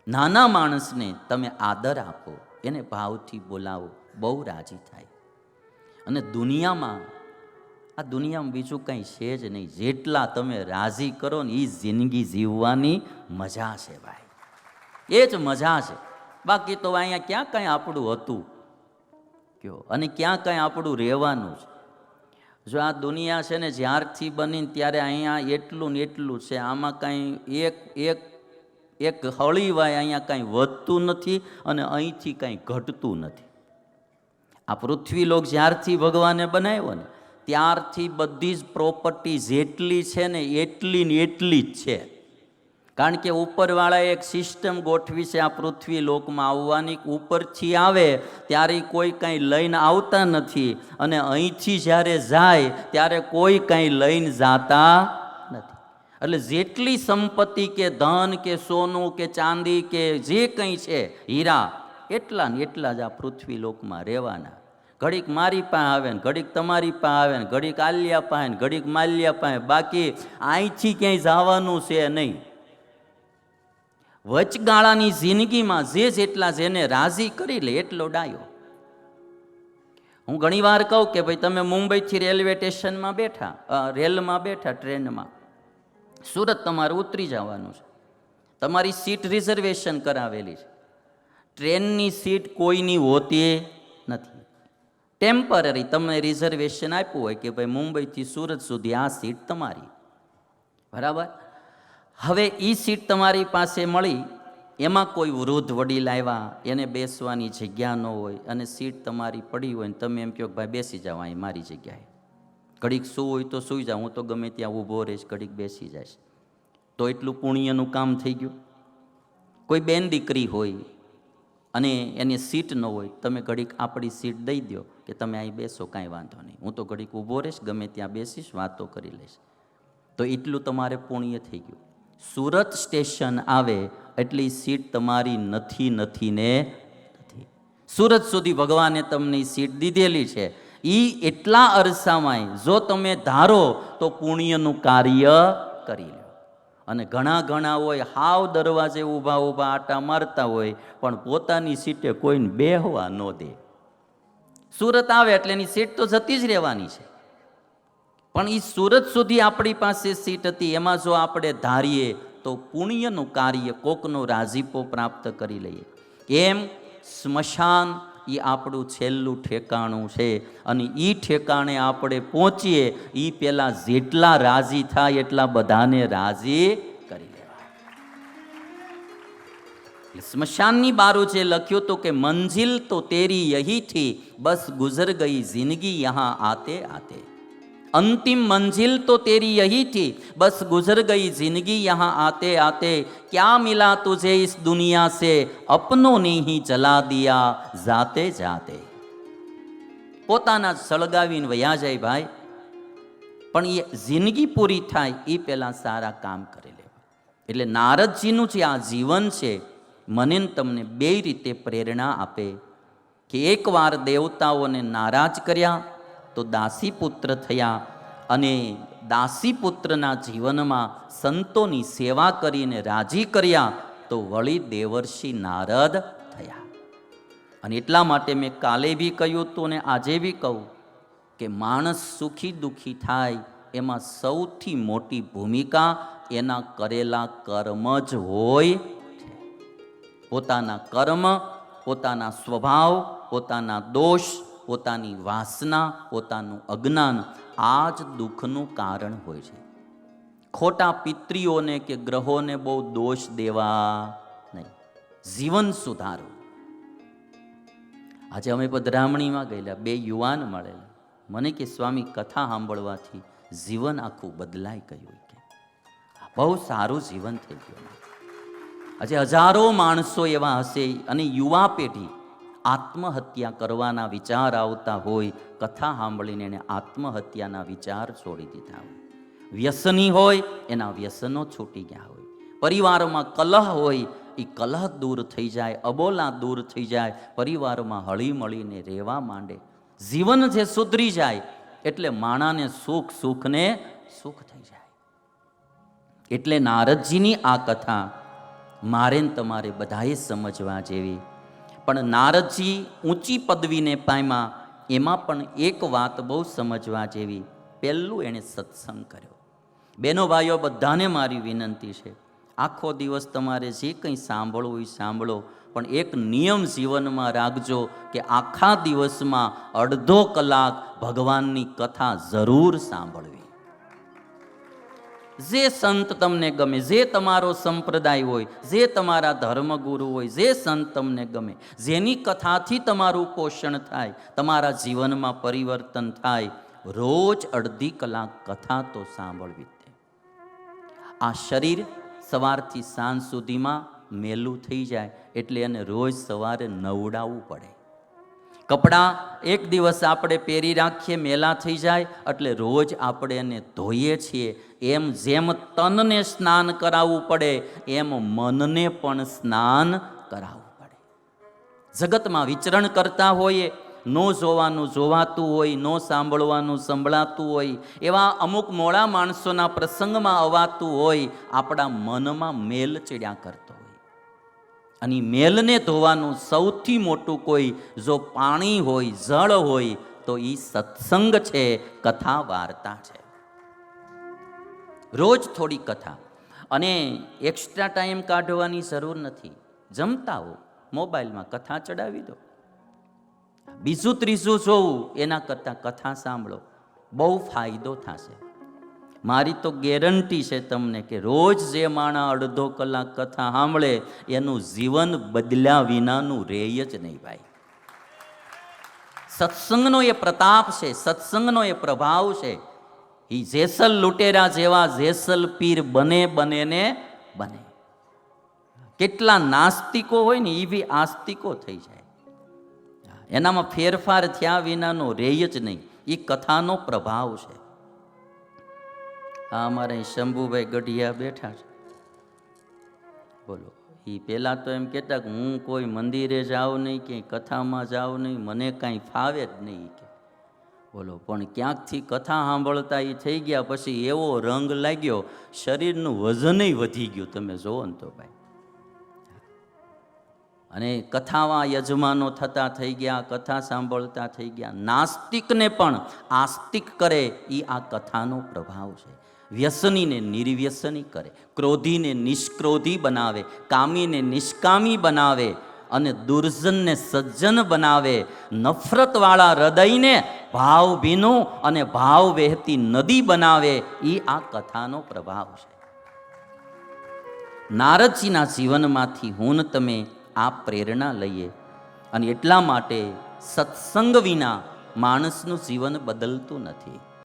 નાના માણસને તમે આદર આપો, એને ભાવથી બોલાવો, બહુ રાજી થાય. અને આ દુનિયામાં બીજું કંઈ છે જ નહીં. જેટલા તમે રાજી કરો ને એ જિંદગી જીવવાની મજા છે ભાઈ, એ જ મજા છે. બાકી તો અહીંયા ક્યાં કંઈ આપણું હતું કયો, અને ક્યાં કંઈ આપણું રહેવાનું છે. જો આ દુનિયા છે ને જ્યારથી બની ત્યારે અહીંયા એટલું ને એટલું છે. આમાં કાંઈ એક હળીવાય અહીંયા કાંઈ વધતું નથી અને અહીંથી કાંઈ ઘટતું નથી. આ પૃથ્વીલોક જ્યારથી ભગવાને બનાવ્યો ને ત્યારથી બધી જ પ્રોપર્ટી જેટલી છે ને એટલી જ છે. કારણ કે ઉપરવાળાએ એક સિસ્ટમ ગોઠવી છે આ પૃથ્વી લોકમાં આવવાની. ઉપરથી આવે ત્યારે કોઈ કાંઈ લઈને આવતા નથી અને અહીંથી જ્યારે જાય ત્યારે કોઈ કાંઈ લઈને જાતા નથી. એટલે જેટલી સંપત્તિ કે ધન કે સોનું કે ચાંદી કે જે કંઈ છે, હીરા, એટલા ને એટલા જ આ પૃથ્વી લોકમાં રહેવાના. ઘડીક મારી પાસે આવે ને ઘડીક તમારી પાસે આવે ને ઘડીક આલિયા પાસે ને ઘડીક માલ્યા પાસે. બાકી અહીંથી ક્યાંય જવાનું છે નહીં. વચગાળાની જિંદગીમાં જેટલા જેને રાજી કરી લે એટલો ડાયો. હું ઘણી વાર કહું કે ભાઈ તમે મુંબઈથી રેલવે સ્ટેશનમાં બેઠા, રેલમાં બેઠા, ટ્રેનમાં, સુરત તમારે ઉતરી જવાનું છે, તમારી સીટ રિઝર્વેશન કરાવેલી છે. ટ્રેનની સીટ કોઈની હોતી નથી. ટેમ્પરરી તમને રિઝર્વેશન આપ્યું હોય કે ભાઈ મુંબઈથી સુરત સુધી આ સીટ તમારી, બરાબર. હવે એ સીટ તમારી પાસે મળી, એમાં કોઈ વૃદ્ધ વડીલ આવ્યા, એને બેસવાની જગ્યા ન હોય અને સીટ તમારી પડી હોય ને તમે એમ કહો કે ભાઈ બેસી જાઓ અહીં મારી જગ્યાએ, ઘડીક શું હોય તો સૂઈ જાઓ, હું તો ગમે ત્યાં ઊભો રહીશ, ઘડીક બેસી જઈશ, તો એટલું પુણ્યનું કામ થઈ ગયું. કોઈ બેન દીકરી હોય અને એની સીટ ન હોય, તમે ઘડીક આપણી સીટ દઈ દો કે તમે અહીં બેસો, કાંઈ વાંધો નહીં, હું તો ઘડીક ઊભો રહીશ, ગમે ત્યાં બેસીશ, વાતો કરી લઈશ, તો એટલું તમારે પુણ્ય થઈ ગયું. સુરત સ્ટેશન આવે એટલી સીટ તમારી નથી. સુરત સુધી ભગવાને તમને સીટ દીધેલી છે. એ એટલા અરસામાં જો તમે ધારો તો પુણ્યનું કાર્ય કરી લો. અને ઘણા હોય હાવ દરવાજે ઊભા આટા મારતા હોય પણ પોતાની સીટે કોઈને બેહવા ન દે. સુરત આવે એટલે એની સીટ તો જતી જ રહેવાની છે. પણ એ સુરત સુધી આપણી પાસે સીટ હતી, એમાં જો આપણે ધારીએ તો પુણ્યનું કાર્ય, કોકનો રાજીપો પ્રાપ્ત કરી લઈએ. એમ સ્મશાન એ આપણું છેલ્લું ઠેકાણું છે અને એ ઠેકાણે આપણે પહોંચીએ એ પહેલાં જેટલા રાજી થાય એટલા બધાને રાજી કરી લેવા. સ્મશાનની બારું જે લખ્યું હતું કે મંજિલ તો તેરી યહી થી, બસ ગુજર ગઈ જિંદગી યહાં આતે આતે. अंतिम मंजिल तो तेरी यही थी, बस गुजर गई जिंदगी यहाँ आते आते. क्या मिला तुझे इस दुनिया से, अपनों ने ही जला दिया जाते जाते. પોતાના સળગાવીને વયા જાય ભાઈ, પણ એ જિંદગી પૂરી થાય એ પહેલાં સારા કામ કરી લેવા. એટલે નારદજીનું જે આ જીવન છે મને તમને બે રીતે પ્રેરણા આપે કે એકવાર દેવતાઓને નારાજ કર્યા તો દાસીપુત્ર થયા અને દાસીપુત્રના જીવનમાં સંતોની સેવા કરીને રાજી કર્યા તો વળી દેવર્ષિ નારદ થયા. અને એટલા માટે મેં કાલે બી કહ્યું હતું ને આજે બી કહું કે માણસ સુખી દુઃખી થાય એમાં સૌથી મોટી ભૂમિકા એના કરેલા કર્મ જ હોય છે. પોતાના કર્મ, પોતાના સ્વભાવ, પોતાના દોષ, પોતાની વાસના, પોતાનું અજ્ઞાન, આ જ દુઃખનું કારણ હોય છે. ખોટા પિતૃઓને કે ગ્રહોને બહુ દોષ દેવા નહીં, જીવન સુધારો. આજે અમે પધરામણીમાં ગયેલા, બે યુવાન મળેલા, મને કે સ્વામી કથા સાંભળવાથી જીવન આખું બદલાઈ ગયું, કે બહુ સારું જીવન થઈ ગયું. આજે હજારો માણસો એવા હશે અને યુવા પેઢી આત્મહત્યા કરવાના વિચાર આવતા હોય, કથા સાંભળીને એને આત્મહત્યાના વિચાર છોડી દીધા હોય. વ્યસની હોય એના વ્યસનો છૂટી ગયા હોય. પરિવારમાં કલહ હોય એ કલહ દૂર થઈ જાય, અબોલા દૂર થઈ જાય, પરિવારમાં હળી મળીને રહેવા માંડે. જીવન જે સુધરી જાય એટલે માણાને સુખ, સુખને સુખ થઈ જાય. એટલે નારદજીની આ કથા મારે ને તમારે બધાએ સમજવા જેવી. પણ નારદજી ઊંચી પદવીને પામ્યા, એમાં પણ એક વાત બહુ સમજવા જેવી. પહેલું એણે સત્સંગ કર્યો. બહેનો ભાઈઓ બધાને મારી વિનંતી છે, આખો દિવસ તમારે જે કંઈ સાંભળવું એ સાંભળો, પણ એક નિયમ જીવનમાં રાખજો કે આખા દિવસમાં અડધો કલાક ભગવાનની કથા જરૂર સાંભળવી. જે સંત તમને ગમે, જે તમારો સંપ્રદાય હોય, જે તમારા ધર્મગુરુ હોય, જે સંત તમને ગમે, જેની કથાથી તમારું પોષણ થાય, તમારા જીવનમાં પરિવર્તન થાય, રોજ અડધી કલાક કથા તો સાંભળવી. આ શરીર સવારથી સાંજ સુધીમાં મેલું થઈ જાય એટલે એને રોજ સવારે નવડાવવું પડે. કપડાં એક દિવસ આપણે પહેરી રાખીએ, મેલા થઈ જાય એટલે રોજ આપણે એને ધોઈએ છીએ. એમ જેમ તનને સ્નાન કરાવવું પડે, એમ મનને પણ સ્નાન કરાવવું પડે. જગતમાં વિચરણ કરતા હોઈએ, નો જોવાનું જોવાતું હોય, નો સાંભળવાનું સંભળાતું હોય, એવા અમુક મોડા માણસોના પ્રસંગમાં અવાતું હોય, આપણા મનમાં મેલ ચડ્યા કરતો હોય. અને મેલને ધોવાનું સૌથી મોટું કોઈ જો પાણી હોય, જળ હોય, તો એ સત્સંગ છે, કથા વાર્તા છે. રોજ થોડી કથા. અને એક્સ્ટ્રા ટાઈમ કાઢવાની જરૂર નથી. જમતા હો મોબાઈલમાં કથા ચડાવી દો. બીજું ત્રીજું જોવું એના કરતાં કથા સાંભળો, બહુ ફાયદો થશે. મારી તો ગેરંટી છે તમને કે રોજ જે માણસ અડધો કલાક કથા સાંભળે એનું જીવન બદલ્યા વિનાનું રહે જ નહીં ભાઈ. સત્સંગનો એ પ્રતાપ છે, સત્સંગનો એ પ્રભાવ છે. એ જેસલ લૂંટેરા જેવા જેસલ પીર બને ને બને. કેટલા નાસ્તિકો હોય ને એ બી આસ્તિકો થઈ જાય. એનામાં ફેરફાર થયા વિનાનો રહે જ નહીં. એ કથાનો પ્રભાવ છે. આ અમારે શંભુભાઈ ગઢિયા બેઠા છે. બોલો, એ પહેલાં તો એમ કહેતા કે હું કોઈ મંદિરે જાઉં નહીં, ક્યાંય કથામાં જાઉં નહીં, મને કાંઈ ફાવે જ નહીં કે. બોલો, પણ ક્યાંકથી કથા સાંભળતા એ થઈ ગયા પછી એવો રંગ લાગ્યો, શરીરનું વજનય વધી ગયું. તમે જોવો ને તો ભાઈ. અને કથામાં યજમાનો થતા થઈ ગયા, કથા સાંભળતા થઈ ગયા. નાસ્તિકને પણ આસ્તિક કરે એ આ કથાનો પ્રભાવ છે. વ્યસનીને નિર્વ્યસની કરે, ક્રોધીને નિષ્ક્રોધી બનાવે, કામીને નિષ્કામી બનાવે, અને દુર્જનને સજ્જન બનાવે, નફરતવાળા હૃદયને ભાવભીનું અને ભાવ વહેતી નદી બનાવે. એ આ કથાનો પ્રભાવ છે. નારદજીના જીવનમાંથી હું તમે આ પ્રેરણા લઈએ. અને એટલા માટે સત્સંગ વિના માણસનું જીવન બદલતું નથી.